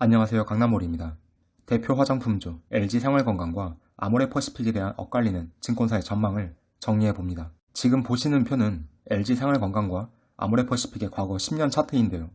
안녕하세요. 강남몰입니다. 대표 화장품주 LG 생활건강과 아모레퍼시픽에 대한 엇갈리는 증권사의 전망을 정리해봅니다. 지금 보시는 표는 LG 생활건강과 아모레퍼시픽의 과거 10년 차트인데요.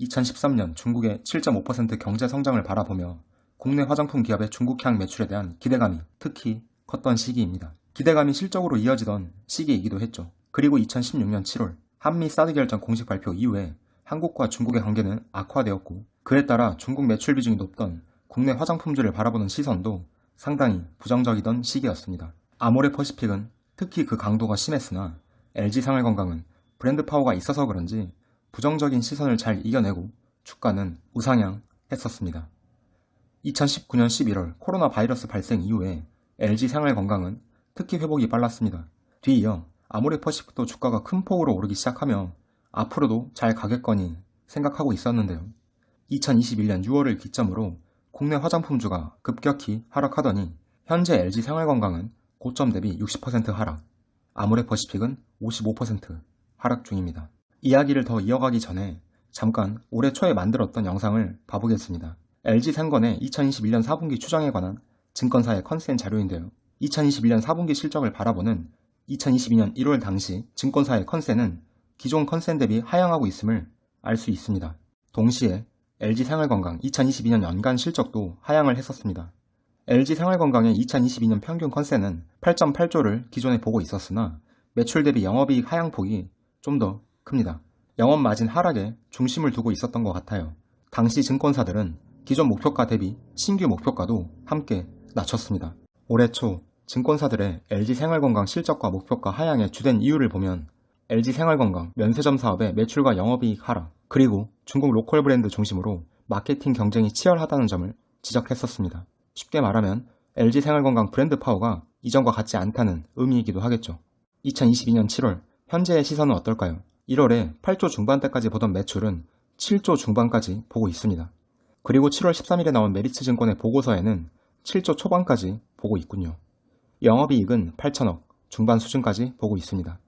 2013년 중국의 7.5% 경제 성장을 바라보며 국내 화장품 기업의 중국향 매출에 대한 기대감이 특히 컸던 시기입니다. 기대감이 실적으로 이어지던 시기이기도 했죠. 그리고 2016년 7월 한미 사드 결정 공식 발표 이후에 한국과 중국의 관계는 악화되었고, 그에 따라 중국 매출 비중이 높던 국내 화장품주를 바라보는 시선도 상당히 부정적이던 시기였습니다. 아모레퍼시픽은 특히 그 강도가 심했으나 LG 생활건강은 브랜드 파워가 있어서 그런지 부정적인 시선을 잘 이겨내고 주가는 우상향했었습니다. 2019년 11월 코로나 바이러스 발생 이후에 LG 생활건강은 특히 회복이 빨랐습니다. 뒤이어 아모레퍼시픽도 주가가 큰 폭으로 오르기 시작하며 앞으로도 잘 가겠거니 생각하고 있었는데요. 2021년 6월을 기점으로 국내 화장품주가 급격히 하락하더니 현재 LG 생활건강은 고점 대비 60% 하락, 아모레퍼시픽은 55% 하락 중입니다. 이야기를 더 이어가기 전에 잠깐 올해 초에 만들었던 영상을 봐보겠습니다. LG 생건의 2021년 4분기 추정에 관한 증권사의 컨센 자료인데요. 2021년 4분기 실적을 바라보는 2022년 1월 당시 증권사의 컨센은 기존 컨센 대비 하향하고 있음을 알 수 있습니다. 동시에 LG 생활건강 2022년 연간 실적도 하향을 했었습니다. LG 생활건강의 2022년 평균 컨센은 8.8조를 기존에 보고 있었으나 매출 대비 영업이익 하향폭이 좀 더 큽니다. 영업마진 하락에 중심을 두고 있었던 것 같아요. 당시 증권사들은 기존 목표가 대비 신규 목표가도 함께 낮췄습니다. 올해 초 증권사들의 LG 생활건강 실적과 목표가 하향의 주된 이유를 보면 LG 생활건강 면세점 사업의 매출과 영업이익 하락, 그리고 중국 로컬 브랜드 중심으로 마케팅 경쟁이 치열하다는 점을 지적했었습니다. 쉽게 말하면 LG 생활건강 브랜드 파워가 이전과 같지 않다는 의미이기도 하겠죠. 2022년 7월 현재의 시선은 어떨까요? 1월에 8조 중반대까지 보던 매출은 7조 중반까지 보고 있습니다. 그리고 7월 13일에 나온 메리츠증권의 보고서에는 7조 초반까지 보고 있군요. 영업이익은 8천억 중반 수준까지 보고 있습니다.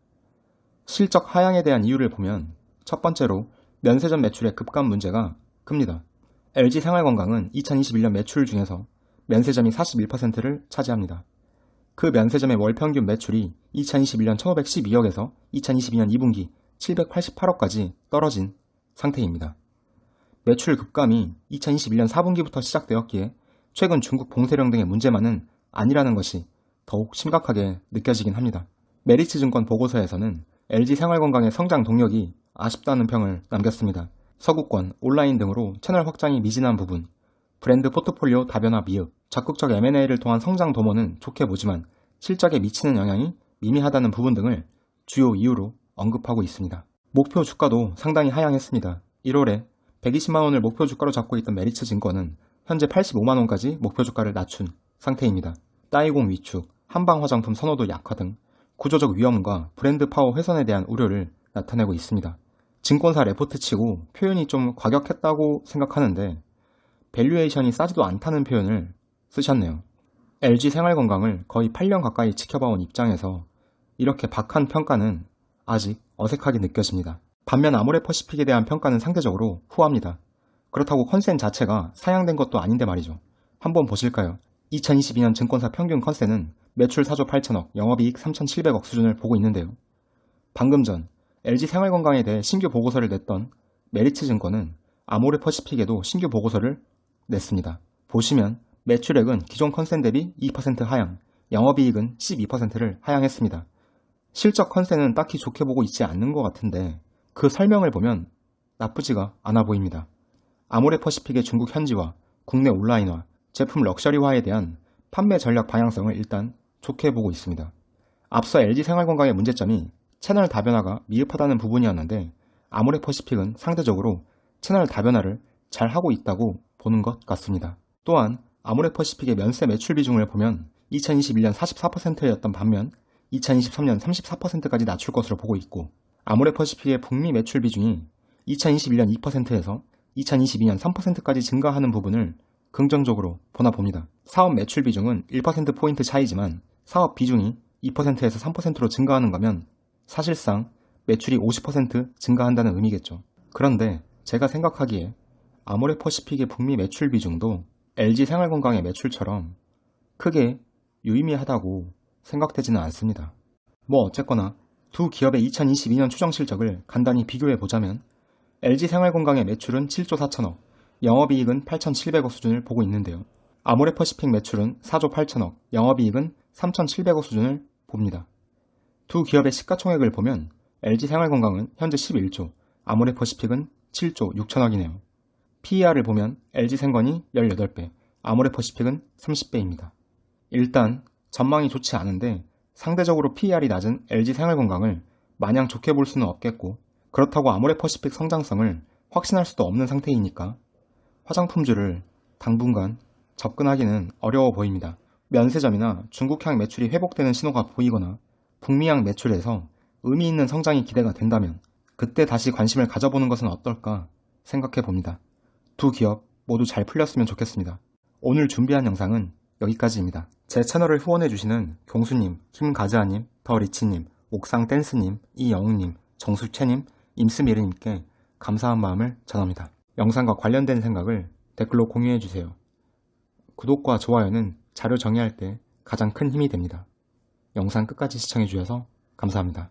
실적 하향에 대한 이유를 보면 첫 번째로 면세점 매출의 급감 문제가 큽니다. LG 생활건강은 2021년 매출 중에서 면세점이 41%를 차지합니다. 그 면세점의 월 평균 매출이 2021년 1512억에서 2022년 2분기 788억까지 떨어진 상태입니다. 매출 급감이 2021년 4분기부터 시작되었기에 최근 중국 봉쇄령 등의 문제만은 아니라는 것이 더욱 심각하게 느껴지긴 합니다. 메리츠증권 보고서에서는 LG 생활건강의 성장 동력이 아쉽다는 평을 남겼습니다. 서구권, 온라인 등으로 채널 확장이 미진한 부분, 브랜드 포트폴리오 다변화 미흡, 적극적 M&A를 통한 성장 도모는 좋게 보지만 실적에 미치는 영향이 미미하다는 부분 등을 주요 이유로 언급하고 있습니다. 목표 주가도 상당히 하향했습니다. 1월에 120만원을 목표 주가로 잡고 있던 메리츠증권은 현재 85만원까지 목표 주가를 낮춘 상태입니다. 따이공 위축, 한방 화장품 선호도 약화 등 구조적 위험과 브랜드 파워 훼손에 대한 우려를 나타내고 있습니다. 증권사 레포트치고 표현이 좀 과격했다고 생각하는데 밸류에이션이 싸지도 않다는 표현을 쓰셨네요. LG 생활건강을 거의 8년 가까이 지켜봐온 입장에서 이렇게 박한 평가는 아직 어색하게 느껴집니다. 반면 아모레퍼시픽에 대한 평가는 상대적으로 후합니다. 그렇다고 컨센 자체가 상향된 것도 아닌데 말이죠. 한번 보실까요? 2022년 증권사 평균 컨센은 매출 4조 8천억, 영업이익 3,700억 수준을 보고 있는데요. 방금 전 LG 생활건강에 대해 신규 보고서를 냈던 메리츠증권은 아모레퍼시픽에도 신규 보고서를 냈습니다. 보시면 매출액은 기존 컨센 대비 2% 하향, 영업이익은 12%를 하향했습니다. 실적 컨센은 딱히 좋게 보고 있지 않는 것 같은데 그 설명을 보면 나쁘지가 않아 보입니다. 아모레퍼시픽의 중국 현지화, 국내 온라인화, 제품 럭셔리화에 대한 판매 전략 방향성을 일단 좋게 보고 있습니다. 앞서 LG 생활건강의 문제점이 채널 다변화가 미흡하다는 부분이었는데 아모레퍼시픽은 상대적으로 채널 다변화를 잘 하고 있다고 보는 것 같습니다. 또한 아모레퍼시픽의 면세 매출 비중을 보면 2021년 44%였던 반면 2023년 34%까지 낮출 것으로 보고 있고, 아모레퍼시픽의 북미 매출 비중이 2021년 2%에서 2022년 3%까지 증가하는 부분을 긍정적으로 보나 봅니다. 사업 매출 비중은 1%포인트 차이지만 사업 비중이 2%에서 3%로 증가하는 거면 사실상 매출이 50% 증가한다는 의미겠죠. 그런데 제가 생각하기에 아모레퍼시픽의 북미 매출 비중도 LG생활건강의 매출처럼 크게 유의미하다고 생각되지는 않습니다. 뭐 어쨌거나 두 기업의 2022년 추정 실적을 간단히 비교해보자면 LG생활건강의 매출은 7조 4천억, 영업이익은 8,700억 수준을 보고 있는데요. 아모레퍼시픽 매출은 4조 8천억, 영업이익은 3,700억 수준을 봅니다. 두 기업의 시가총액을 보면 LG생활건강은 현재 11조, 아모레퍼시픽은 7조 6천억이네요. PER을 보면 LG생건이 18배, 아모레퍼시픽은 30배입니다. 일단 전망이 좋지 않은데 상대적으로 PER이 낮은 LG생활건강을 마냥 좋게 볼 수는 없겠고, 그렇다고 아모레퍼시픽 성장성을 확신할 수도 없는 상태이니까 화장품주를 당분간 접근하기는 어려워 보입니다. 면세점이나 중국향 매출이 회복되는 신호가 보이거나 북미향 매출에서 의미 있는 성장이 기대가 된다면 그때 다시 관심을 가져보는 것은 어떨까 생각해 봅니다. 두 기업 모두 잘 풀렸으면 좋겠습니다. 오늘 준비한 영상은 여기까지입니다. 제 채널을 후원해주시는 경수님, 김가즈아님, 더리치님, 옥상댄스님, 이영웅님, 정수채님, 임스미르님께 감사한 마음을 전합니다. 영상과 관련된 생각을 댓글로 공유해주세요. 구독과 좋아요는 자료 정의할 때 가장 큰 힘이 됩니다. 영상 끝까지 시청해주셔서 감사합니다.